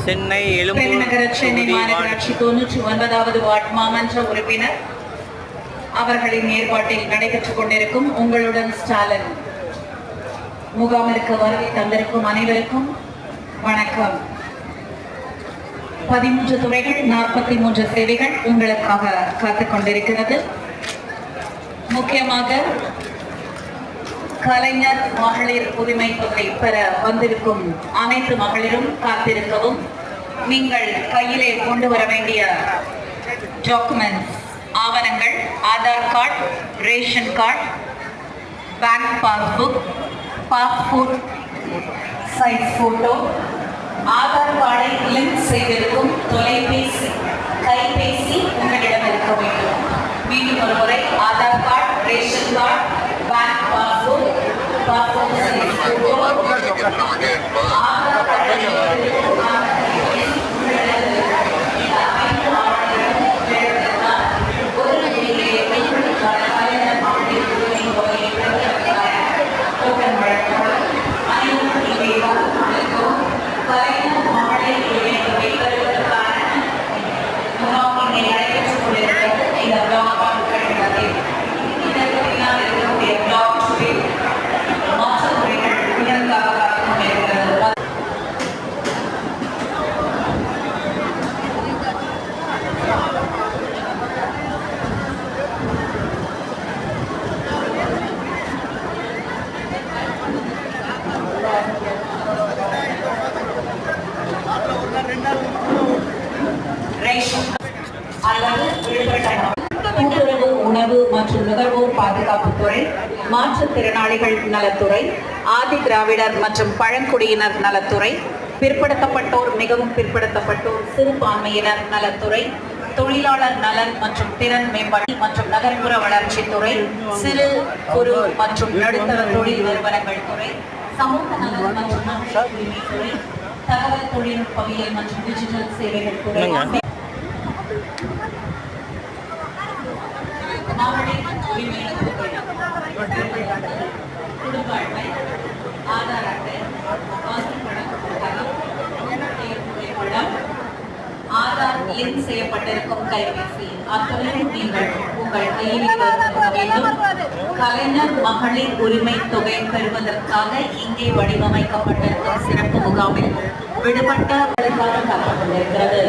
சென்னை பெருநகர சென்னை மாநகராட்சி 99வது வார்டு மாமன்ற உறுப்பினர் அவர்களின் ஏற்பாட்டில் நடைபெற்றுக் கொண்டிருக்கும் உங்களுடன் ஸ்டாலின் முகாமிற்கு வருகை தந்திருக்கும் அனைவருக்கும் வணக்கம். 13 துறைகள் 43 சேவைகள் உங்களுக்காக காத்துக் கொண்டிருக்கிறது. முக்கியமாக கலைஞர் மகளிர் உரிமை தொகை பெற வந்திருக்கும் அனைத்து மகளிரும் காத்திருக்கவும். நீங்கள் கையிலே கொண்டு வர வேண்டிய டாக்குமெண்ட்ஸ் ஆவணங்கள் Aadhaar card, ration card, bank passbook, passport size photo, Aadhaar கார்டை லிங்க் செய்திருக்கும் தொலைபேசி கைபேசி உங்களிடம் இருக்க வேண்டும். மீண்டும் ஒரு முறை Aadhaar card, ration card, bank passbook, passport size photo, Aadhaar கார்டை கூட்டுறவு, உணவு மற்றும் நுகர்வோர் பாதுகாப்புத்துறை, மாற்றுத்திறனாளிகள் நலத்துறை, ஆதி திராவிடர் மற்றும் பழங்குடியினர் நலத்துறை, பிற்படுத்தப்பட்டோர், மிகவும் பிற்படுத்தப்பட்டோர், சிறுபான்மையினர் நலத்துறை, தொழிலாளர் நலன் மற்றும் திறன் மேம்பாடு மற்றும் நகர்ப்புற வளர்ச்சித்துறை, சிறு குறு மற்றும் நடுத்தர தொழில் நிறுவனங்கள் துறை, சமூக நலன் மற்றும் உரிமைத்துறை, தகவல் தொழில்நுட்பவியல் மற்றும் டிஜிட்டல் சேவைகள் துறை, குடும்ப அட்டை, ஆதார் அட்டை, ஆதார் லிங்க் செய்யப்பட்டிருக்கும் கைபேசி அத்துடன் நீங்கள் உங்கள் கையில் வேண்டும். கலைஞர் மகளிர் உரிமை தொகை பெறுவதற்காக இங்கே வடிவமைக்கப்பட்டிருக்கும் சிறப்பு முகாமில் விடுபட்ட காத்துக் கொண்டிருக்கிறது.